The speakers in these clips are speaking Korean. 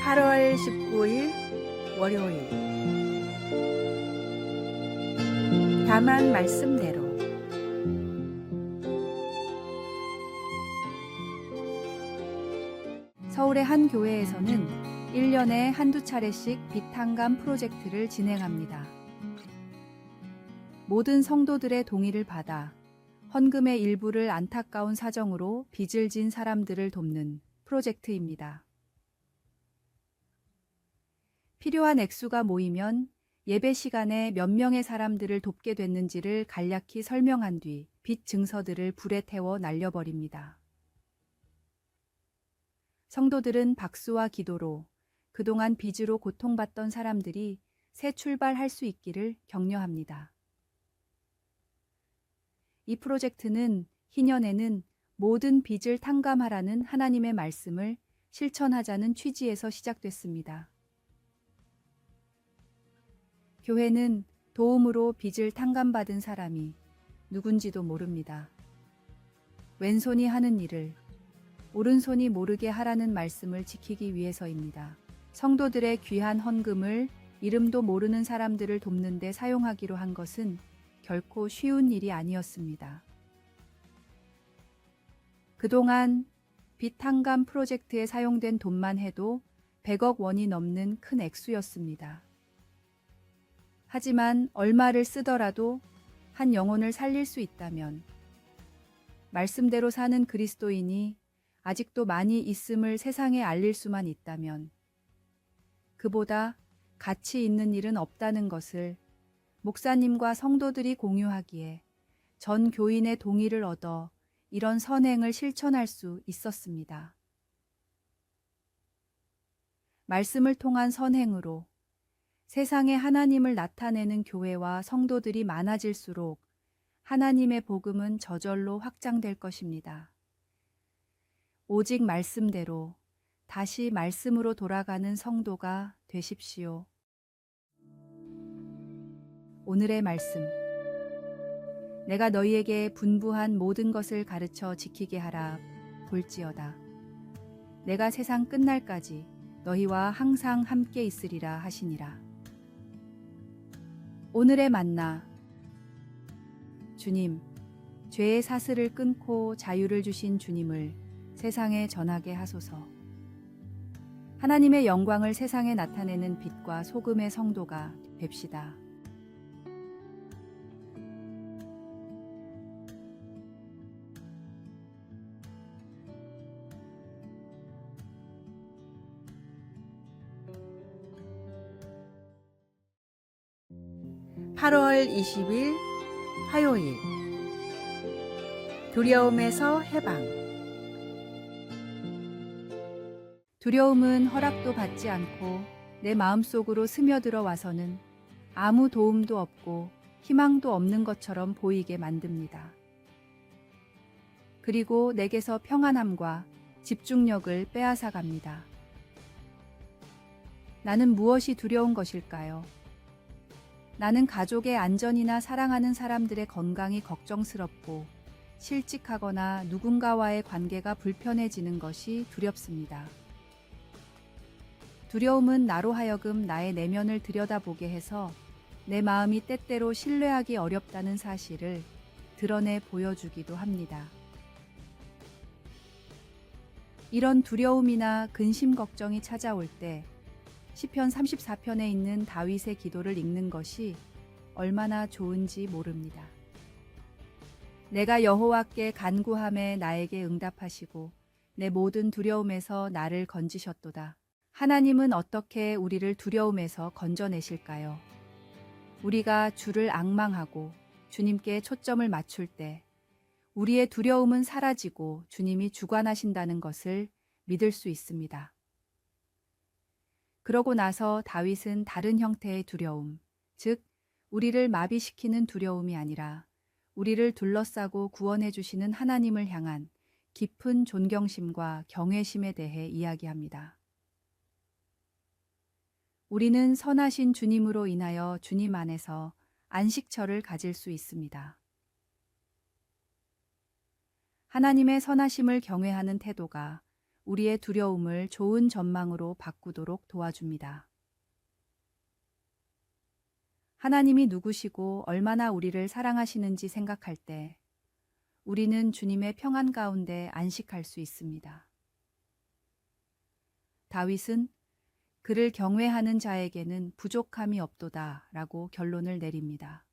8월 19일 월요일. 다만 말씀대로. 서울의 한 교회에서는 1년에 한두 차례씩 빚 탕감 프로젝트를 진행합니다. 모든 성도들의 동의를 받아 헌금의 일부를 안타까운 사정으로 빚을 진 사람들을 돕는 프로젝트입니다. 필요한 액수가 모이면 예배 시간에 몇 명의 사람들을 돕게 됐는지를 간략히 설명한 뒤 빚 증서들을 불에 태워 날려버립니다. 성도들은 박수와 기도로 그동안 빚으로 고통받던 사람들이 새 출발할 수 있기를 격려합니다. 이 프로젝트는 희년에는 모든 빚을 탕감하라는 하나님의 말씀을 실천하자는 취지에서 시작됐습니다. 교회는 도움으로 빚을 탕감받은 사람이 누군지도 모릅니다. 왼손이 하는 일을 오른손이 모르게 하라는 말씀을 지키기 위해서입니다. 성도들의 귀한 헌금을 이름도 모르는 사람들을 돕는 데 사용하기로 한 것은 결코 쉬운 일이 아니었습니다. 그동안 빚 탕감 프로젝트에 사용된 돈만 해도 100억 원이 넘는 큰 액수였습니다. 하지만 얼마를 쓰더라도 한 영혼을 살릴 수 있다면, 말씀대로 사는 그리스도인이 아직도 많이 있음을 세상에 알릴 수만 있다면, 그보다 가치 있는 일은 없다는 것을 목사님과 성도들이 공유하기에 전 교인의 동의를 얻어 이런 선행을 실천할 수 있었습니다. 말씀을 통한 선행으로 세상에 하나님을 나타내는 교회와 성도들이 많아질수록 하나님의 복음은 저절로 확장될 것입니다. 오직 말씀대로 다시 말씀으로 돌아가는 성도가 되십시오. 오늘의 말씀. 내가 너희에게 분부한 모든 것을 가르쳐 지키게 하라 볼지어다. 내가 세상 끝날까지 너희와 항상 함께 있으리라 하시니라. 오늘의 만나. 주님, 죄의 사슬을 끊고 자유를 주신 주님을 세상에 전하게 하소서. 하나님의 영광을 세상에 나타내는 빛과 소금의 성도가 됩시다. (8월 20일) 화요일. 두려움에서 해방. 두려움은 허락도 받지 않고 내 마음속으로 스며들어 와서는 아무 도움도 없고 희망도 없는 것처럼 보이게 만듭니다. 그리고 내게서 평안함과 집중력을 빼앗아 갑니다. 나는 무엇이 두려운 것일까요? 나는 가족의 안전이나 사랑하는 사람들의 건강이 걱정스럽고 실직하거나 누군가와의 관계가 불편해지는 것이 두렵습니다. 두려움은 나로 하여금 나의 내면을 들여다보게 해서 내 마음이 때때로 신뢰하기 어렵다는 사실을 드러내 보여주기도 합니다. 이런 두려움이나 근심 걱정이 찾아올 때 시편 34편에 있는 다윗의 기도를 읽는 것이 얼마나 좋은지 모릅니다. 내가 여호와께 간구함에 나에게 응답하시고 내 모든 두려움에서 나를 건지셨도다. 하나님은 어떻게 우리를 두려움에서 건져내실까요? 우리가 주를 앙망하고 주님께 초점을 맞출 때 우리의 두려움은 사라지고 주님이 주관하신다는 것을 믿을 수 있습니다. 그러고 나서 다윗은 다른 형태의 두려움, 즉 우리를 마비시키는 두려움이 아니라 우리를 둘러싸고 구원해 주시는 하나님을 향한 깊은 존경심과 경외심에 대해 이야기합니다. 우리는 선하신 주님으로 인하여 주님 안에서 안식처를 가질 수 있습니다. 하나님의 선하심을 경외하는 태도가 우리의 두려움을 좋은 전망으로 바꾸도록 도와줍니다. 하나님이 누구시고 얼마나 우리를 사랑하시는지 생각할 때 우리는 주님의 평안 가운데 안식할 수 있습니다. 다윗은 그를 경외하는 자에게는 부족함이 없도다 라고 결론을 내립니다.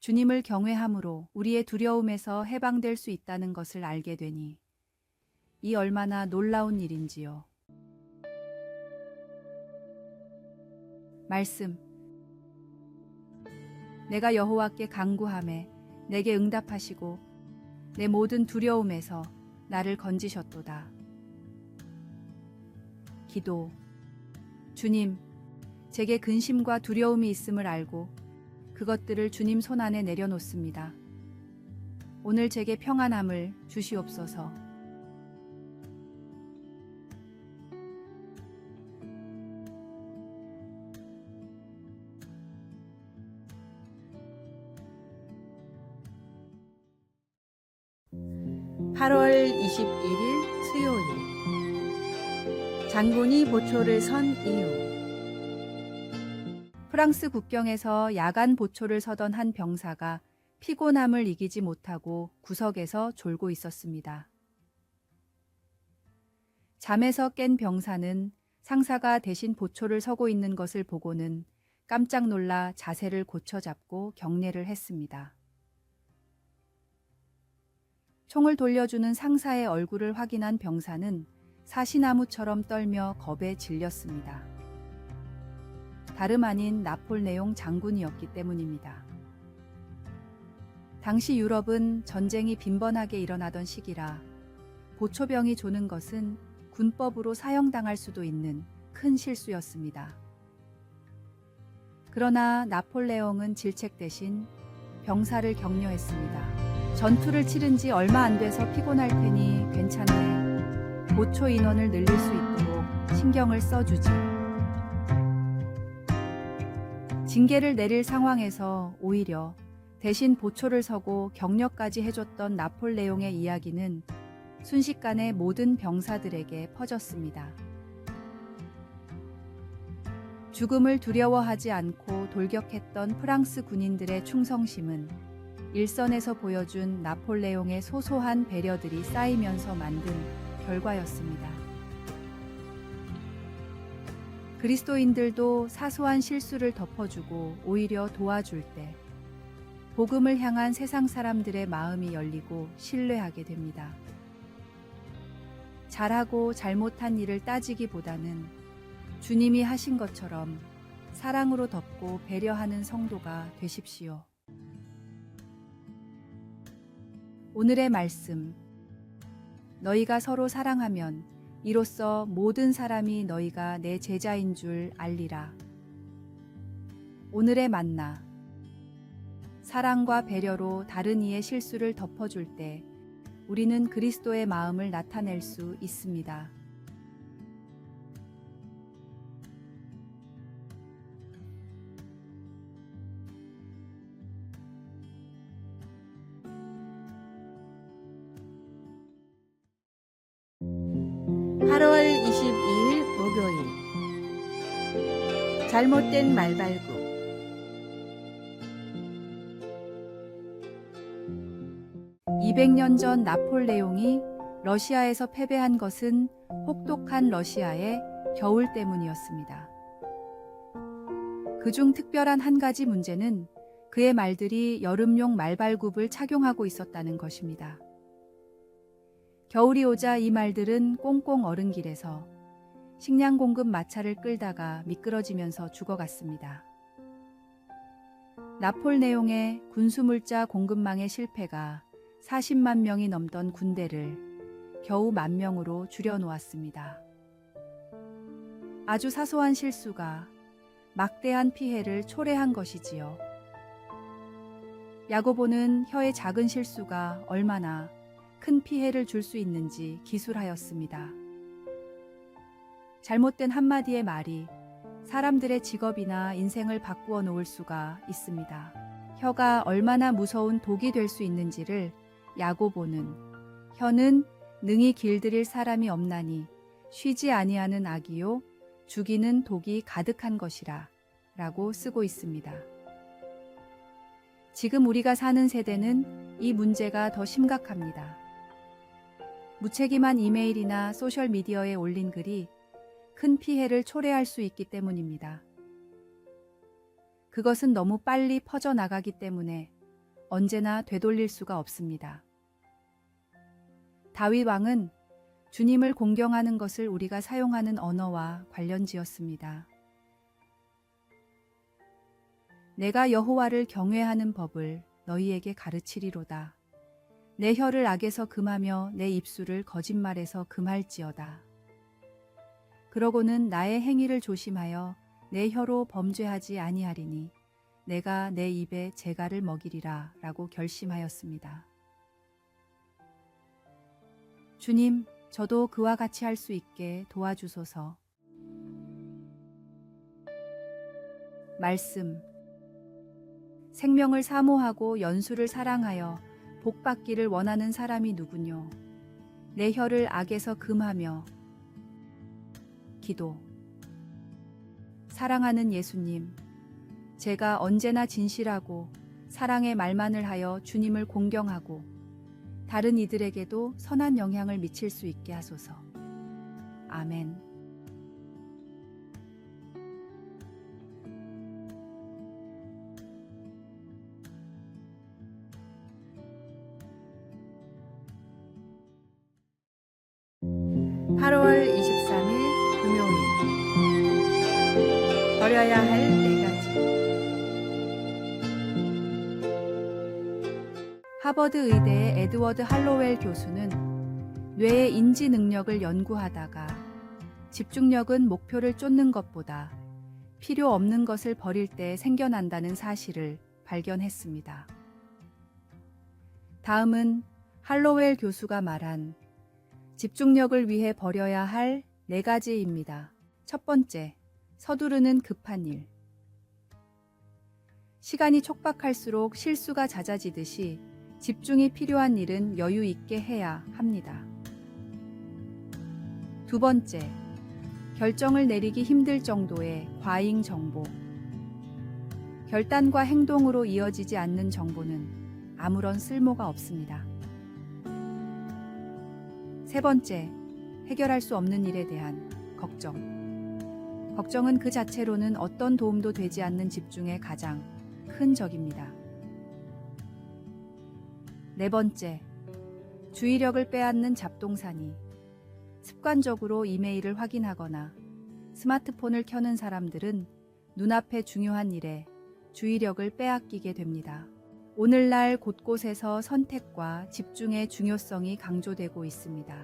주님을 경외함으로 우리의 두려움에서 해방될 수 있다는 것을 알게 되니 이 얼마나 놀라운 일인지요. 말씀. 내가 여호와께 간구하매 내게 응답하시고 내 모든 두려움에서 나를 건지셨도다. 기도. 주님, 제게 근심과 두려움이 있음을 알고 그것들을 주님 손안에 내려놓습니다. 오늘 제게 평안함을 주시옵소서. (8월 21일) 수요일. 장군이 보초를 선 이유. 프랑스 국경에서 야간 보초를 서던 한 병사가 피곤함을 이기지 못하고 구석에서 졸고 있었습니다. 잠에서 깬 병사는 상사가 대신 보초를 서고 있는 것을 보고는 깜짝 놀라 자세를 고쳐잡고 경례를 했습니다. 총을 돌려주는 상사의 얼굴을 확인한 병사는 사시나무처럼 떨며 겁에 질렸습니다. 다름 아닌 나폴레옹 장군이었기 때문입니다. 당시 유럽은 전쟁이 빈번하게 일어나던 시기라 보초병이 조는 것은 군법으로 사형당할 수도 있는 큰 실수였습니다. 그러나 나폴레옹은 질책 대신 병사를 격려했습니다. 전투를 치른 지 얼마 안 돼서 피곤할 테니 괜찮네. 보초 인원을 늘릴 수 있도록 신경을 써주지. 징계를 내릴 상황에서 오히려 대신 보초를 서고 격려까지 해줬던 나폴레옹의 이야기는 순식간에 모든 병사들에게 퍼졌습니다. 죽음을 두려워하지 않고 돌격했던 프랑스 군인들의 충성심은 일선에서 보여준 나폴레옹의 소소한 배려들이 쌓이면서 만든 결과였습니다. 그리스도인들도 사소한 실수를 덮어주고 오히려 도와줄 때 복음을 향한 세상 사람들의 마음이 열리고 신뢰하게 됩니다. 잘하고 잘못한 일을 따지기보다는 주님이 하신 것처럼 사랑으로 덮고 배려하는 성도가 되십시오. 오늘의 말씀. 너희가 서로 사랑하면 이로써 모든 사람이 너희가 내 제자인 줄 알리라. 오늘의 만나. 사랑과 배려로 다른 이의 실수를 덮어줄 때 우리는 그리스도의 마음을 나타낼 수 있습니다. (8월 22일) 목요일. 잘못된 말발굽. (200년) 전 나폴레옹이 러시아에서 패배한 것은 혹독한 러시아의 겨울 때문이었습니다. 그중 특별한 한 가지 문제는 그의 말들이 여름용 말발굽을 착용하고 있었다는 것입니다. 겨울이 오자 이 말들은 꽁꽁 얼은 길에서 식량 공급 마차를 끌다가 미끄러지면서 죽어갔습니다. 나폴레옹의 군수물자 공급망의 실패가 40만 명이 넘던 군대를 겨우 10,000명으로 줄여놓았습니다. 아주 사소한 실수가 막대한 피해를 초래한 것이지요. 야고보는 혀의 작은 실수가 얼마나 큰 피해를 줄 수 있는지 기술하였습니다. 잘못된 한마디의 말이 사람들의 직업이나 인생을 바꾸어 놓을 수가 있습니다. 혀가 얼마나 무서운 독이 될 수 있는지를 야고보는 혀는 능히 길들일 사람이 없나니 쉬지 아니하는 악이요 죽이는 독이 가득한 것이라 라고 쓰고 있습니다. 지금 우리가 사는 세대는 이 문제가 더 심각합니다. 무책임한 이메일이나 소셜미디어에 올린 글이 큰 피해를 초래할 수 있기 때문입니다. 그것은 너무 빨리 퍼져나가기 때문에 언제나 되돌릴 수가 없습니다. 다윗 왕은 주님을 공경하는 것을 우리가 사용하는 언어와 관련지었습니다. 내가 여호와를 경외하는 법을 너희에게 가르치리로다. 내 혀를 악에서 금하며 내 입술을 거짓말에서 금할지어다. 그러고는 나의 행위를 조심하여 내 혀로 범죄하지 아니하리니 내가 내 입에 재갈을 먹이리라 라고 결심하였습니다. 주님, 저도 그와 같이 할 수 있게 도와주소서. 말씀. 생명을 사모하고 연수를 사랑하여 복받기를 원하는 사람이 누구뇨? 내 혀를 악에서 금하며. 기도. 사랑하는 예수님, 제가 언제나 진실하고 사랑의 말만을 하여 주님을 공경하고 다른 이들에게도 선한 영향을 미칠 수 있게 하소서. 아멘. (8월 23일) 금요일. 버려야 할 4가지. 하버드 의대의 에드워드 할로웰 교수는 뇌의 인지 능력을 연구하다가 집중력은 목표를 쫓는 것보다 필요 없는 것을 버릴 때 생겨난다는 사실을 발견했습니다. 다음은 할로웰 교수가 말한 집중력을 위해 버려야 할 4가지입니다. 첫 번째, 서두르는 급한 일. 시간이 촉박할수록 실수가 잦아지듯이 집중이 필요한 일은 여유 있게 해야 합니다. 두 번째, 결정을 내리기 힘들 정도의 과잉 정보. 결단과 행동으로 이어지지 않는 정보는 아무런 쓸모가 없습니다. 세 번째, 해결할 수 없는 일에 대한 걱정. 걱정은 그 자체로는 어떤 도움도 되지 않는 집중의 가장 큰 적입니다. 네 번째, 주의력을 빼앗는 잡동사니. 습관적으로 이메일을 확인하거나 스마트폰을 켜는 사람들은 눈앞의 중요한 일에 주의력을 빼앗기게 됩니다. 오늘날 곳곳에서 선택과 집중의 중요성이 강조되고 있습니다.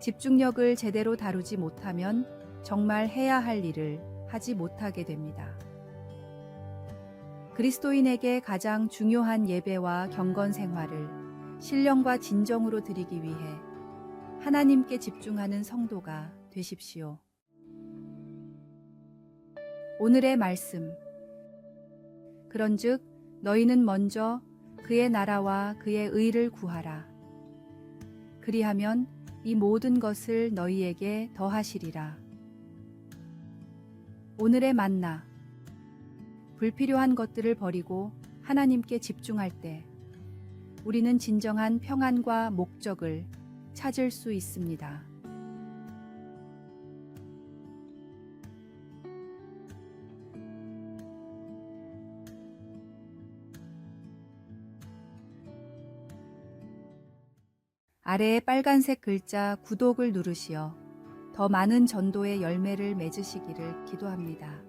집중력을 제대로 다루지 못하면 정말 해야 할 일을 하지 못하게 됩니다. 그리스도인에게 가장 중요한 예배와 경건 생활을 신령과 진정으로 드리기 위해 하나님께 집중하는 성도가 되십시오. 오늘의 말씀. 그런즉 너희는 먼저 그의 나라와 그의 의를 구하라. 그리하면 이 모든 것을 너희에게 더하시리라. 오늘의 만나. 불필요한 것들을 버리고 하나님께 집중할 때 우리는 진정한 평안과 목적을 찾을 수 있습니다. 아래의 빨간색 글자 구독을 누르시어 더 많은 전도의 열매를 맺으시기를 기도합니다.